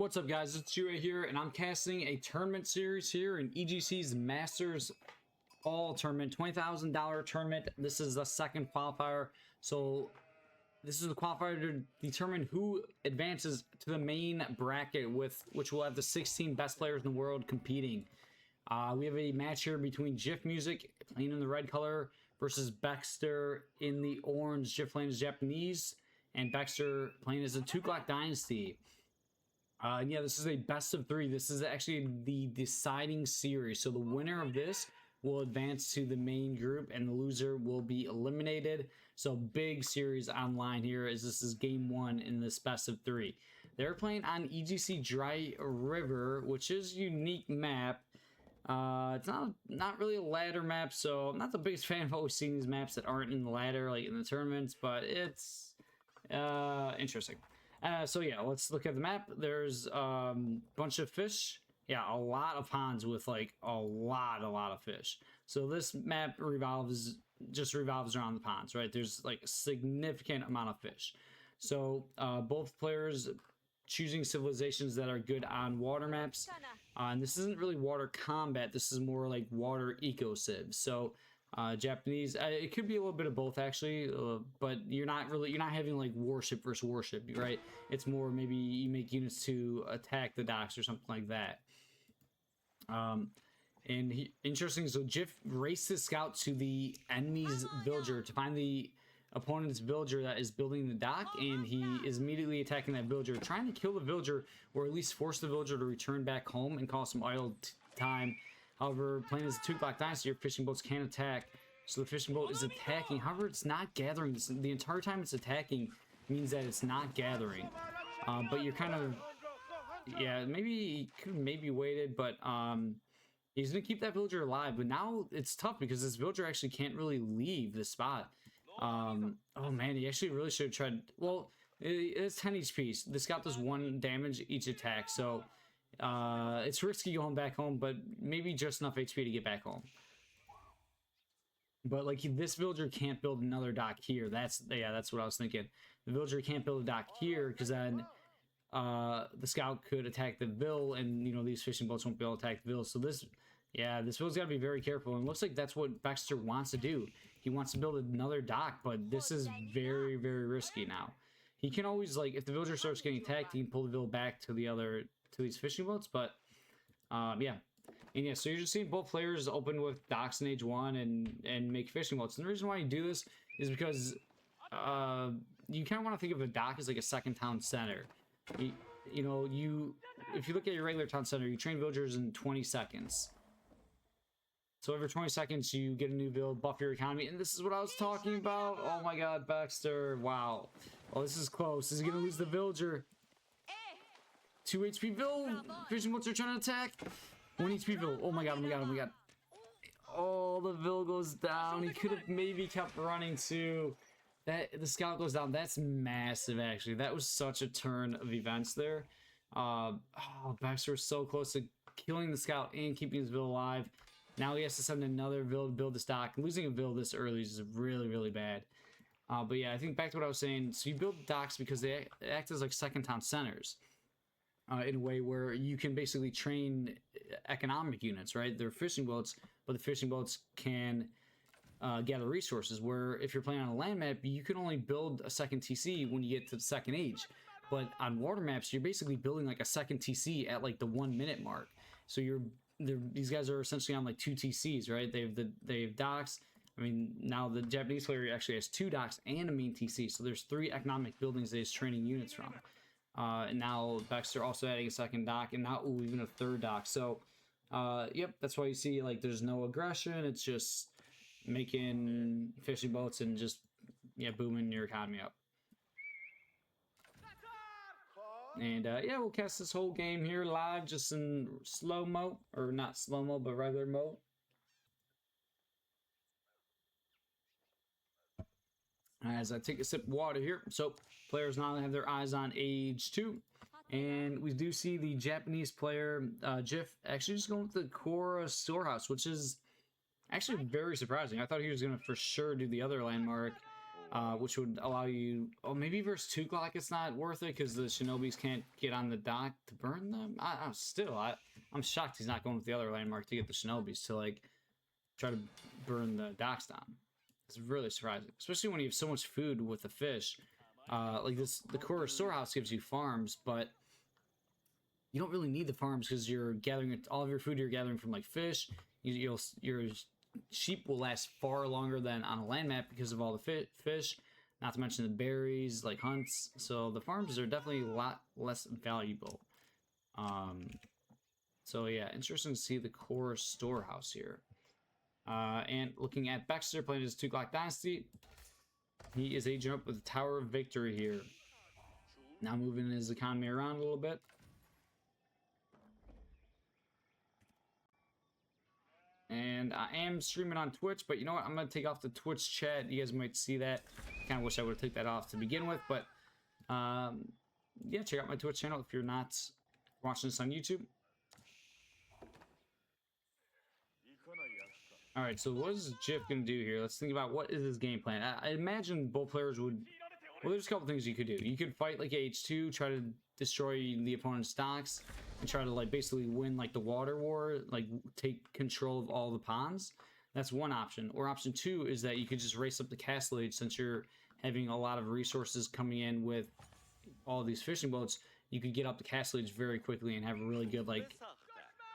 What's up, guys? It's Jue here, and I'm casting a tournament series here in EGC's Masters All Tournament, $20,000 tournament. This is the second qualifier, so this is the qualifier to determine who advances to the main bracket, which will have the 16 best players in the world competing. We have a match here between GIF Music, playing in the red color, versus Baxter in the orange. GIF playing as Japanese, and Baxter playing as the Tuklak Dynasty. Yeah, this is a best of 3. This is actually the deciding series. So the winner of this will advance to the main group, and the loser will be eliminated. So big series online here, as this is game 1 in this best of 3. They're playing on EGC Dry River, which is a unique map. It's not really a ladder map, so I'm not the biggest fan of always seeing these maps that aren't in the ladder, like in the tournaments, but it's interesting. So yeah, let's look at the map. There's a bunch of fish. Yeah, a lot of ponds with like a lot of fish. So this map revolves around the ponds, right? There's like a significant amount of fish. So both players choosing civilizations that are good on water maps. And this isn't really water combat. This is more like water eco civ. So Japanese, it could be a little bit of both actually, but you're not having like warship versus warship, right? It's more maybe you make units to attack the docks or something like that. Interesting, so GIF races scout to the enemy's villager to find the opponent's villager that is building the dock, and he is immediately attacking that villager, trying to kill the villager or at least force the villager to return back home and cause some idle time. However, playing as a Tuklak Dynasty, your fishing boats can attack. So the fishing boat is attacking. However, it's not gathering. The entire time it's attacking means that it's not gathering. But you're kind of... Yeah, maybe could have waited, but he's going to keep that villager alive. But now it's tough because this villager actually can't really leave the spot. Oh man, he actually really should have tried... Well, it's 10 HP. The scout does 1 damage each attack, so... it's risky going back home, but maybe just enough HP to get back home. But like this villager can't build another dock here. That's what I was thinking. The villager can't build a dock here because then the scout could attack the vill, and you know these fishing boats won't be able to attack the vill. So this vill's got to be very careful. And it looks like that's what Baxter wants to do. He wants to build another dock, but this is very risky now. He can always, like, if the villager starts getting attacked, he can pull the vill back to these fishing boats. But yeah, and yeah, so you're just seeing both players open with docks in age 1 and make fishing boats. And the reason why you do this is because you kind of want to think of a dock as like a second town center. If you look at your regular town center, you train villagers in 20 seconds. So every 20 seconds you get a new build, buff your economy, and this is what I was talking about. Oh my god, Baxter, wow. Oh, this is close. This is gonna lose the villager. 2 HP vill. Fishing boats are trying to attack. 1 HP vill. Oh my god, oh my god, oh my god. Oh, the vill goes down. He could have maybe kept running too. The scout goes down. That's massive, actually. That was such a turn of events there. Oh, Baxter was so close to killing the scout and keeping his vill alive. Now he has to send another vill to build the stock. Losing a vill this early is really bad. But yeah, I think back to what I was saying. So you build docks because they act as like second town centers. In a way where you can basically train economic units, right? They're fishing boats, but the fishing boats can gather resources, where if you're playing on a land map, you can only build a second TC when you get to the second age. But on water maps, you're basically building like a second TC at like the 1 minute mark. So these guys are essentially on like 2 TCs, right? They have docks. I mean, now the Japanese player actually has 2 docks and a main TC, so there's 3 economic buildings that he's training units from. And now Baxter also adding a second dock, and now even a 3rd dock. So yep, that's why you see like there's no aggression. It's just making fishing boats and just booming your economy up. And yeah, we'll cast this whole game here live, just in slow-mo, or not slow-mo but regular mode. As I take a sip of water here. So players now have their eyes on age 2, and we do see the Japanese player GIF actually just going with the Kora storehouse, which is actually very surprising. I thought he was going to for sure do the other landmark, which would allow you, oh, maybe versus 2 Glock it's not worth it because the Shinobis can't get on the dock to burn them. I'm shocked he's not going with the other landmark to get the Shinobis to like try to burn the docks down. It's really surprising, especially when you have so much food with the fish. Like this, the core storehouse gives you farms, but you don't really need the farms because you're gathering all of your food. You're gathering from like fish. Your sheep will last far longer than on a land map because of all the fish. Not to mention the berries, like hunts. So the farms are definitely a lot less valuable. So yeah, interesting to see the core storehouse here. And looking at Baxter playing his 2 Glock Dynasty, he is aging up with the Tower of Victory here. Now moving his economy around a little bit. And I am streaming on Twitch, but you know what? I'm going to take off the Twitch chat. You guys might see that. Kind of wish I would have took that off to begin with, but yeah, check out my Twitch channel if you're not watching this on YouTube. All right, so what is Jiff going to do here? Let's think about what is his game plan. I imagine both players would... Well, there's a couple things you could do. You could fight like H2, try to destroy the opponent's docks, and try to like basically win like the water war, like take control of all the ponds. That's one option. Or option 2 is that you could just race up the castle age. Since you're having a lot of resources coming in with all these fishing boats, you could get up the castle age very quickly and have a really good like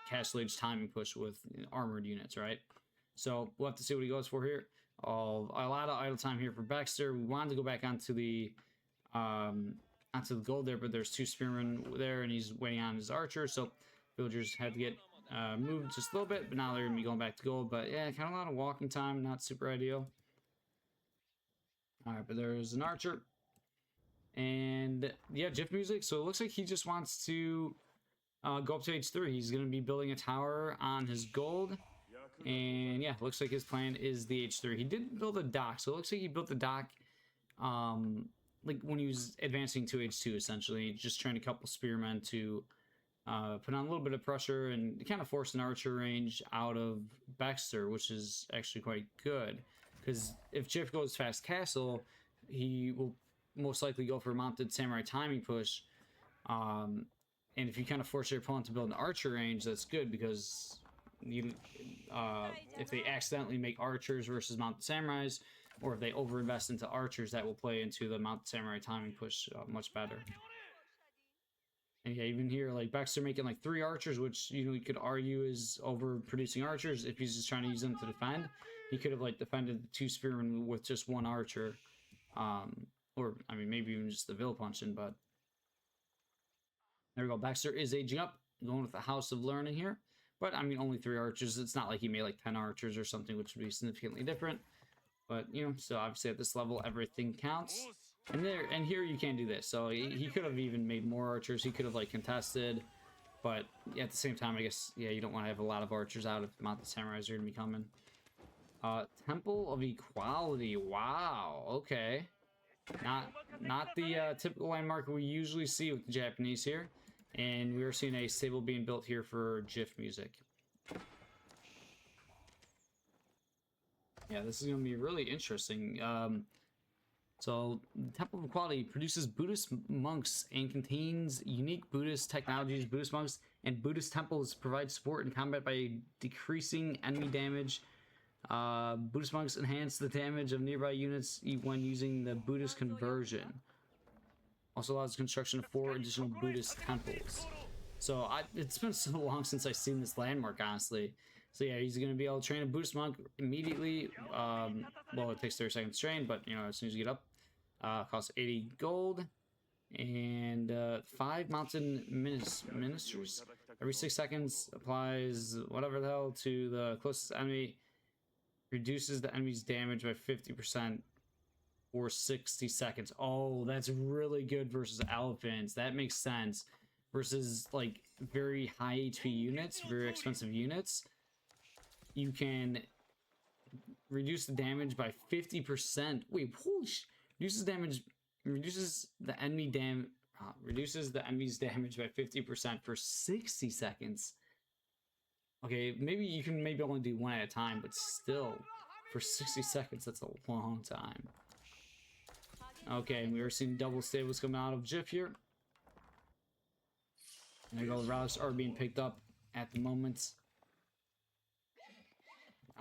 castle age timing push with armored units, right? So we'll have to see what he goes for here. A lot of idle time here for Baxter. We wanted to go back onto the gold there, but there's 2 spearmen there, and he's waiting on his archer. So villagers had to get moved just a little bit, but now they're gonna be going back to gold. But yeah, kind of a lot of walking time, not super ideal. All right, but there's an archer, and yeah, Jiff music. So it looks like he just wants to go up to H3. He's gonna be building a tower on his gold. And yeah, looks like his plan is the H3. He did build a dock, so it looks like he built the dock like when he was advancing to H2, essentially, just trying to couple spearmen to put on a little bit of pressure and kind of force an archer range out of Baxter, which is actually quite good. Because if Jiff goes fast castle, he will most likely go for a mounted samurai timing push. And if you kind of force your opponent to build an archer range, that's good because you, if they accidentally make archers versus mounted samurais, or if they overinvest into archers, that will play into the mounted samurai timing push much better. And yeah, even here, like Baxter making like 3 archers, which you could argue is overproducing archers. If he's just trying to use them to defend, he could have like defended the 2 spearmen with just 1 archer, or I mean maybe even just the Vill punching. But there we go. Baxter is aging up, going with the House of Learning here. But I mean, only 3 archers. It's not like he made like 10 archers or something, which would be significantly different. But so obviously at this level, everything counts. And here you can't do this. So he could have even made more archers. He could have like contested. But at the same time, I guess you don't want to have a lot of archers out if the mounted samurais are going to be coming. Temple of Equality. Wow. Okay. Not the typical landmark we usually see with the Japanese here. And we are seeing a stable being built here for Jiff music. Yeah, this is going to be really interesting. So, the Temple of Equality produces Buddhist monks and contains unique Buddhist technologies. Buddhist monks and Buddhist temples provide support in combat by decreasing enemy damage. Buddhist monks enhance the damage of nearby units when using the Buddhist conversion. Also allows construction of 4 additional Buddhist temples. So it's been so long since I've seen this landmark, honestly. So yeah, he's going to be able to train a Buddhist monk immediately. Well, it takes 30 seconds to train, but as soon as you get up, costs 80 gold. And 5 mountain ministers. Every 6 seconds applies whatever the hell to the closest enemy. Reduces the enemy's damage by 50%. For 60 seconds. Oh, that's really good versus elephants. That makes sense. Versus like very high HP units, very expensive units, you can reduce the damage by 50%. Wait, whoosh! Reduces the enemy's damage by 50% for 60 seconds. Okay, maybe you can only do 1 at a time, but still, for 60 seconds, that's a long time. Okay, and we are seeing double stables coming out of Jiff here. There you go, the relics are being picked up at the moment.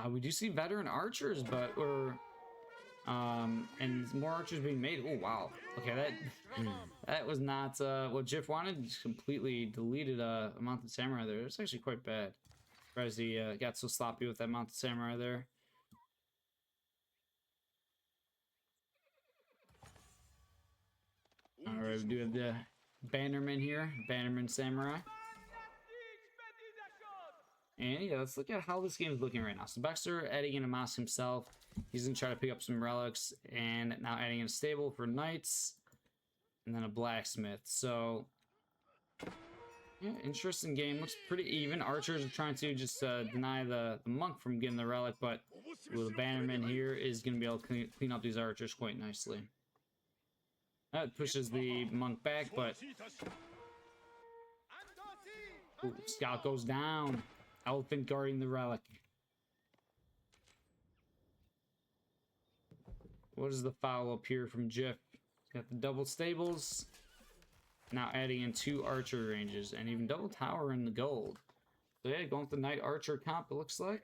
We do see veteran archers, but we're and more archers being made. Oh wow. Okay, that was not what Jiff wanted. Just completely deleted a mounted samurai there. It's actually quite bad. Surprised he got so sloppy with that mounted samurai there. Alright, we do have the bannerman here, bannerman samurai. And yeah, let's look at how this game is looking right now. So Baxter adding in a mosque himself. He's gonna try to pick up some relics, and now adding in a stable for knights, and then a blacksmith. So yeah, interesting game. Looks pretty even. Archers are trying to just deny the monk from getting the relic, but the bannerman here is gonna be able to clean up these archers quite nicely. That pushes the monk back, but ooh, scout goes down. Elephant guarding the relic. What is the foul up here from Jiff? Got the double stables. Now adding in 2 archer ranges and even double tower in the gold. So yeah, going with the knight archer comp, it looks like.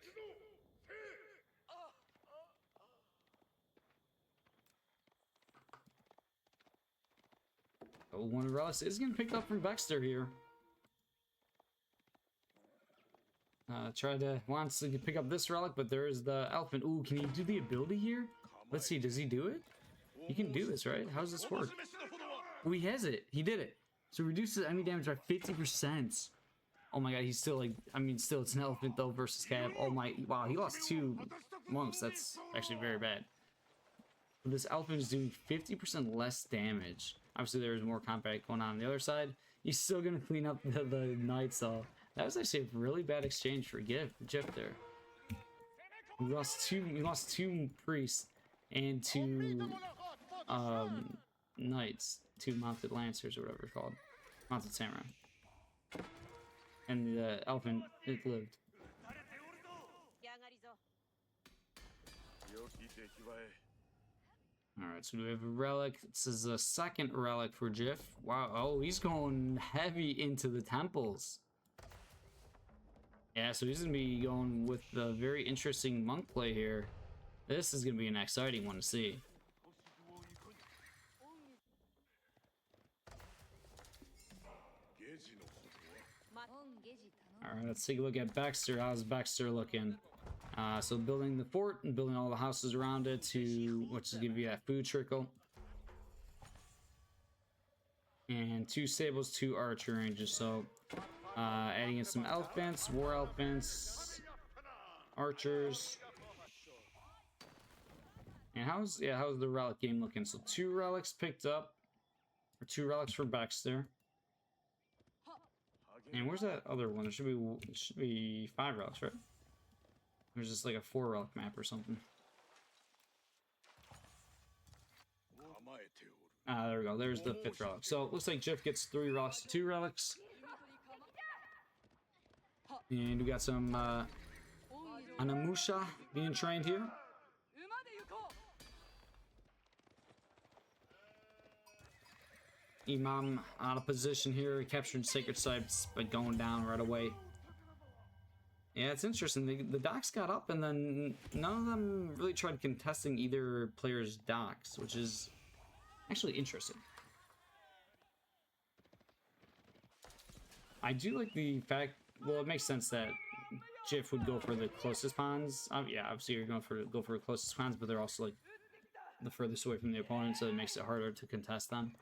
Oh, one of the relics is getting picked up from Baxter here. Wants to pick up this relic, but there is the elephant. Ooh, can he do the ability here? Let's see, does he do it? He can do this, right? How does this work? Oh, he has it. He did it. So reduces enemy damage by 50%. Oh my god, he's still like, I mean, still, it's an elephant though versus Cav. Oh my, wow, he lost 2 monks. That's actually very bad. But this elephant is doing 50% less damage. Obviously, there's more combat going on the other side. He's still gonna clean up the knights though. That was actually a really bad exchange for Jiff there. We lost two priests and 2 knights, 2 mounted lancers or whatever it's called, mounted samurai. And the elephant, it lived. Alright, so we have a relic. This is a second relic for Jiff. Wow, oh, he's going heavy into the temples. Yeah, so he's going to be going with the very interesting monk play here. This is going to be an exciting one to see. Alright, let's take a look at Baxter. How's Baxter looking? So building the fort and building all the houses around it to, which is going to be that food trickle. And 2 stables, 2 archer ranges. So adding in some elephants, war elephants, archers. And how's the relic game looking? So 2 relics picked up, or 2 relics for Baxter. And where's that other one? There should be 5 relics, right? There's just like a 4 relic map or something. There we go. There's the 5th relic. So it looks like Jiff gets 3 relics to 2 relics. And we got some Anamusha being trained here. Imam out of position here, capturing sacred sites by going down right away. Yeah, it's interesting. The docks got up, and then none of them really tried contesting either player's docks, which is actually interesting. I do like the fact, well, it makes sense that Jiff would go for the closest pawns. Yeah, obviously you're going for go for the closest pawns, but they're also like the furthest away from the opponent, so it makes it harder to contest them.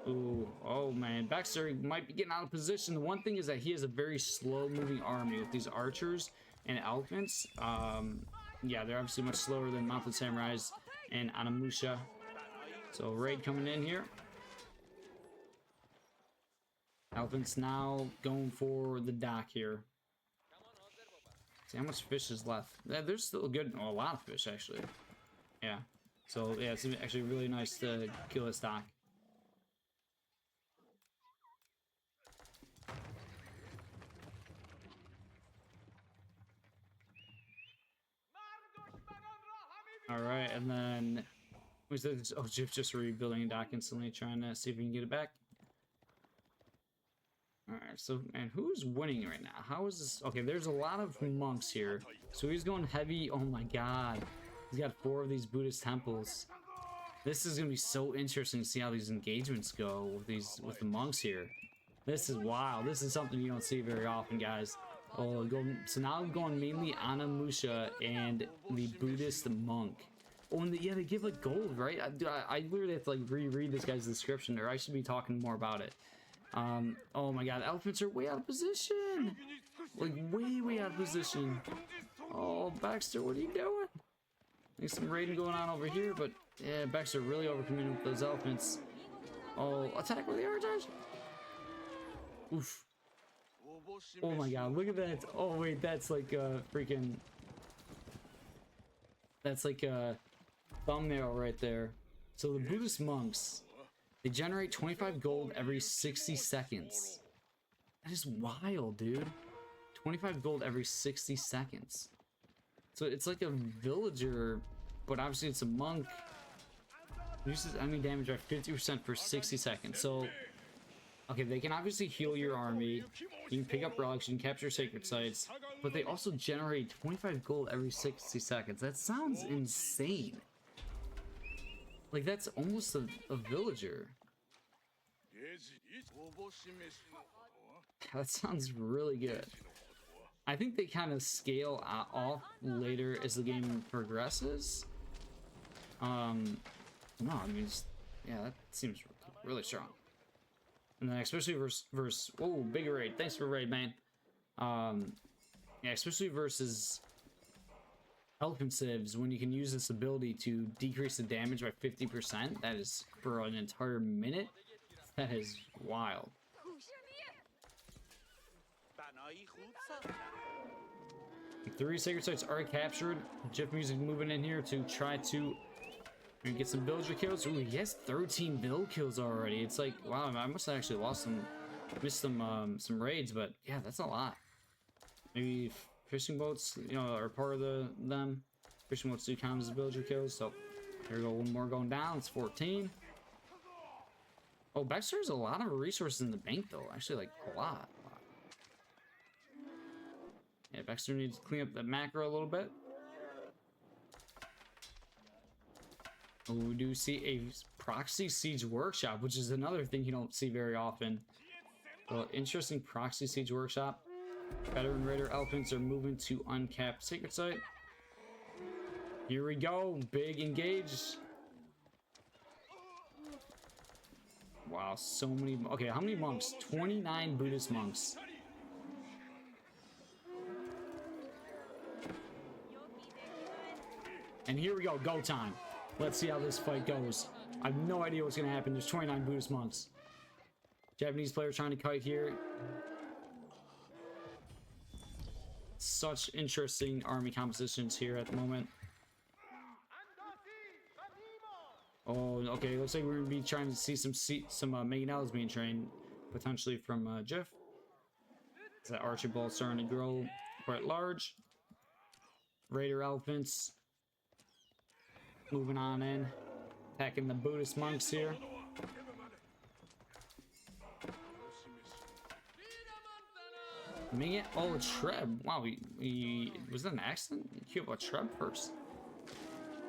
Ooh, oh man, Baxter might be getting out of position. The one thing is that he has a very slow-moving army with these archers and elephants. Yeah, they're obviously much slower than mounted samurais and Anamusha. So raid coming in here. Elephants now going for the dock here. See how much fish is left. There's still a lot of fish actually. Yeah. So yeah, it's actually really nice to kill this dock. All right, and then Was that? Oh, just rebuilding a dock instantly, trying to see if we can get it back. All right, so and who's winning right now? How is this? Okay, there's a lot of monks here, so he's going heavy. Oh my God, he's got 4 of these Buddhist temples. This is gonna be so interesting to see how these engagements go with the monks here. This is wild. This is something you don't see very often, guys. Oh, so now I'm going mainly Anamusha and the Buddhist monk. Oh, and yeah, they give like gold, right? I literally have to like reread this guy's description, or I should be talking more about it. Oh my God, elephants are way out of position. Like way out of position. Oh, Baxter, what are you doing? There's some raiding going on over here, but yeah, Baxter really overcommitted with those elephants. Oh, attack with the archers. Oof. Oh my God, look at that. Oh wait, that's like freaking... That's like a thumbnail right there. So the Buddhist monks, they generate 25 gold every 60 seconds. That is wild, dude. 25 gold every 60 seconds. So it's like a villager, but obviously it's a monk. Uses enemy damage by 50% for 60 seconds. So, okay, they can obviously heal your army. You can pick up relics, you can capture sacred sites, but they also generate 25 gold every 60 seconds. That sounds insane. Like, that's almost a villager. That sounds really good. I think they kind of scale off later as the game progresses. No, I mean, yeah, that seems really strong. And then especially versus whoa, big raid. Thanks for raid, man. Yeah, especially versus elephant civs, when you can use this ability to decrease the damage by 50%. That is for an entire minute. That is wild. 3 sacred sites are captured. Jeff Music moving in here to try to get some villager kills. Ooh, he has 13 vill kills already. It's like, wow, I must have actually missed some raids, but yeah, that's a lot. Maybe fishing boats, you know, are part of them. Fishing boats do count as villager kills. So here we go, one more going down. It's 14. Oh, Baxter has a lot of resources in the bank, though. Actually, like a lot. Yeah, Baxter needs to clean up the macro a little bit. Oh, we do see a proxy siege workshop, which is another thing you don't see very often. Well, interesting proxy siege workshop. Veteran raider elephants are moving to uncapped sacred site. Here we go, big engage. Wow, so many. Okay, how many monks? 29 Buddhist monks. And here we go, go time. Let's see how this fight goes. I have no idea what's going to happen. There's 29 Buddhist monks. Japanese player trying to kite here. Such interesting army compositions here at the moment. Oh, okay. Looks like we're going to be trying to see some Mangonels being trained. Potentially from Jeff. That Archibald starting to grow quite large. Raider elephants. Moving on in. Attacking the Buddhist monks here. Oh, a Treb. Wow, was that an accident? You queue up a Treb first.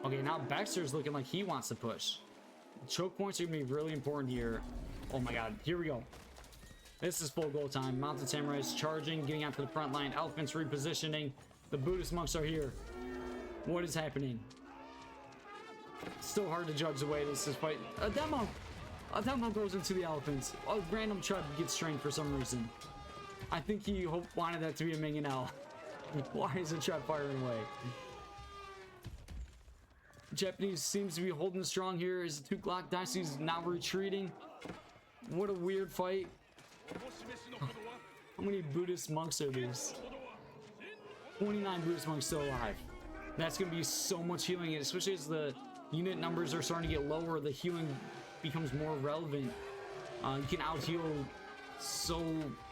Okay, now Baxter's looking like he wants to push. Choke points are going to be really important here. Oh my God, here we go. This is full goal time. Mounted Samurais charging, getting out to the front line. Elephants repositioning. The Buddhist monks are here. What is happening? Still hard to judge the way this is fight. A demo goes into the elephants. A random Treb gets trained for some reason. I think he wanted that to be a Mangonel. Why is a Treb firing away? Japanese seems to be holding strong here as the Tuklak Dynasty is now retreating. What a weird fight. How many Buddhist monks are these? 29 Buddhist monks still alive. That's going to be so much healing, especially as the unit numbers are starting to get lower. The healing becomes more relevant. You can out heal so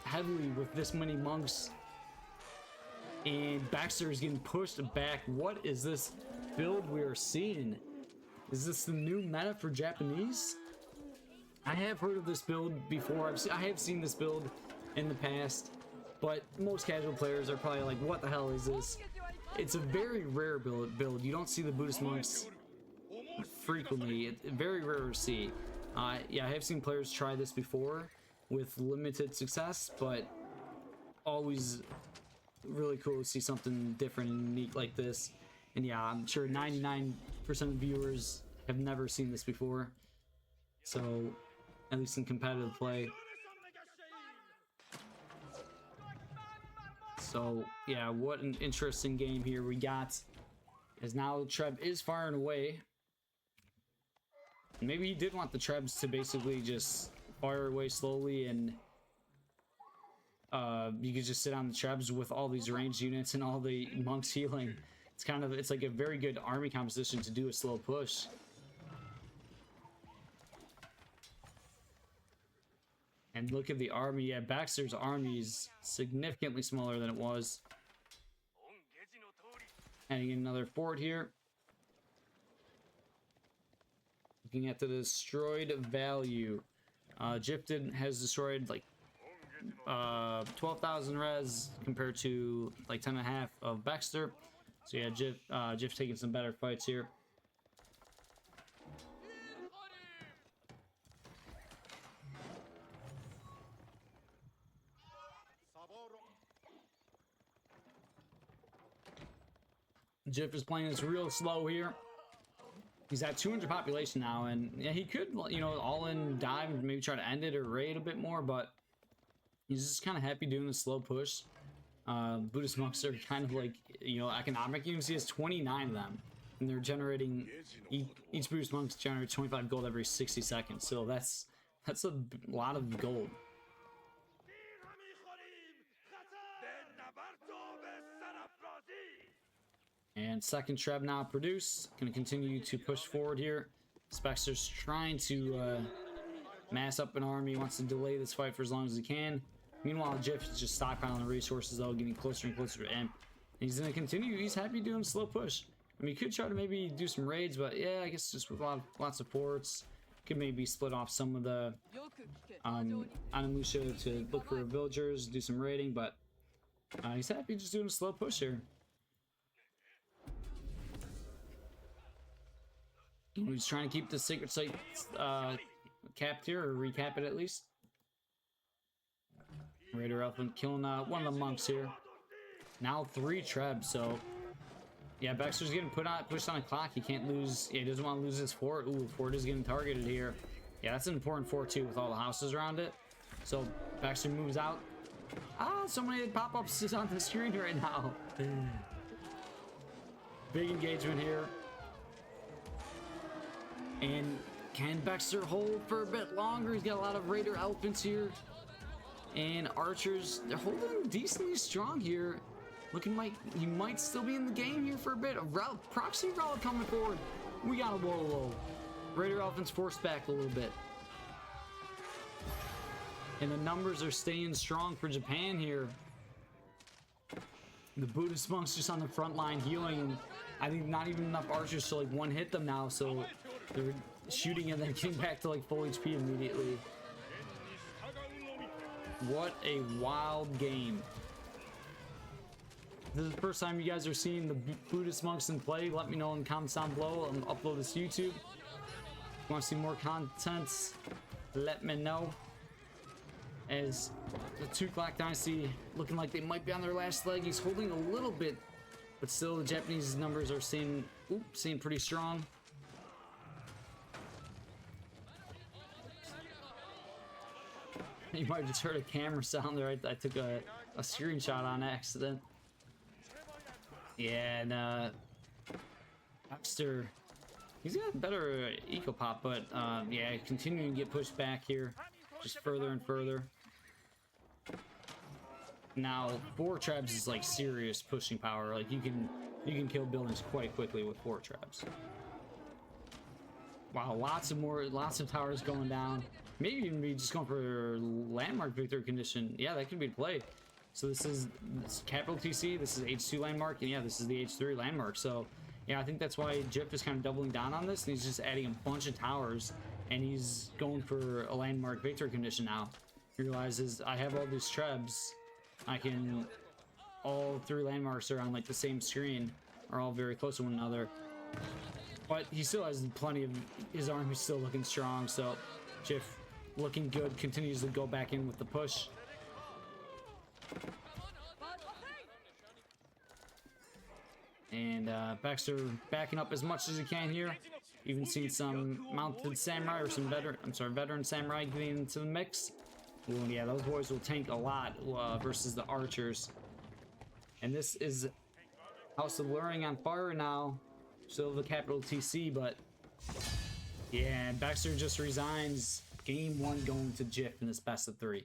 heavily with this many monks. And Baxter is getting pushed back. What is this build we are seeing? Is this the new meta for Japanese? I have heard of this build before. I have seen this build in the past, but most casual players are probably like, what the hell is this? It's a very rare build. You don't see the Buddhist monks frequently. It's very rare to see. Yeah, I have seen players try this before with limited success, but always really cool to see something different and unique like this. And yeah, I'm sure 99% of viewers have never seen this before. So, at least in competitive play. So, yeah, what an interesting game here we got. As now Treb is firing away. Maybe he did want the Trebs to basically just fire away slowly, and you could just sit on the Trebs with all these ranged units and all the monks healing. It's like a very good army composition to do a slow push. And look at the army. Yeah, Baxter's army is significantly smaller than it was. Adding another fort here. Looking at the destroyed value. Jifted has destroyed like 12,000 res compared to like 10.5 of Baxter. So yeah, Jif taking some better fights here. Jif is playing this real slow here. He's at 200 population now, and yeah, he could, you know, all in dive and maybe try to end it or raid a bit more, but he's just kind of happy doing the slow push. Buddhist monks are kind of like, you know, economic. You can see has 29 of them, and they're generating, each Buddhist monk generates 25 gold every 60 seconds, so that's a lot of gold. And second Treb now produced. Going to continue to push forward here. Spexter's trying to mass up an army. Wants to delay this fight for as long as he can. Meanwhile, Jif is just stockpiling resources, though, getting closer and closer to Imp. And he's going to continue. He's happy doing a slow push. I mean, he could try to maybe do some raids, but yeah, I guess just with lots of forts. Could maybe split off some of the Animusha to look for villagers, do some raiding, but he's happy just doing a slow push here. He's trying to keep the sacred site capped here, or recap it at least. Raider Elephant killing one of the monks here. Now 3 Trebs, so yeah, Baxter's getting pushed on a clock. He can't lose. Yeah, he doesn't want to lose his fort. Ooh, fort is getting targeted here. Yeah, that's an important fort too, with all the houses around it. So Baxter moves out. So many pop-ups on the screen right now. Big engagement here. And can Baxter hold for a bit longer? He's got a lot of Raider Elephants here. And archers, they're holding decently strong here. Looking like he might still be in the game here for a bit. Proxy Relic coming forward. We got a whoa. Raider Elephants forced back a little bit. And the numbers are staying strong for Japan here. The Buddhist monks just on the front line healing, and I think not even enough archers to like one hit them now, so they're shooting and then getting back to like full HP immediately. What a wild game. If this is the first time you guys are seeing the Buddhist monks in play, let me know in the comments down below. I'll upload this to YouTube. If you want to see more content, let me know. As the Tuklak Dynasty looking like they might be on their last leg. He's holding a little bit, but still the Japanese numbers are staying pretty strong. You might have just heard a camera sound there. I took a screenshot on accident. Yeah, and Baxter, he's got a better eco pop, but yeah, continuing to get pushed back here, just further and further. Now 4 Trebs is like serious pushing power. Like you can kill buildings quite quickly with 4 Trebs. Wow, lots of towers going down. Maybe even be just going for landmark victory condition. Yeah, that could be played. So this is capital TC, this is H2 landmark, and yeah, this is the H3 landmark. So yeah, I think that's why Jip is kind of doubling down on this, and he's just adding a bunch of towers, and he's going for a landmark victory condition now. He realizes, I have all these trebs, I can, all 3 landmarks are on like the same screen, are all very close to one another. But he still has plenty of, his army's still looking strong, so Jip looking good, continues to go back in with the push. And Baxter backing up as much as he can here. Even seen some mounted samurai or some veteran samurai getting into the mix. Ooh, yeah, those boys will tank a lot versus the archers. And this is House of Luring on fire now. Still the capital TC, but yeah, Baxter just resigns. Game 1 going to Jip in this best of 3.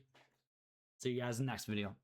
See you guys in the next video.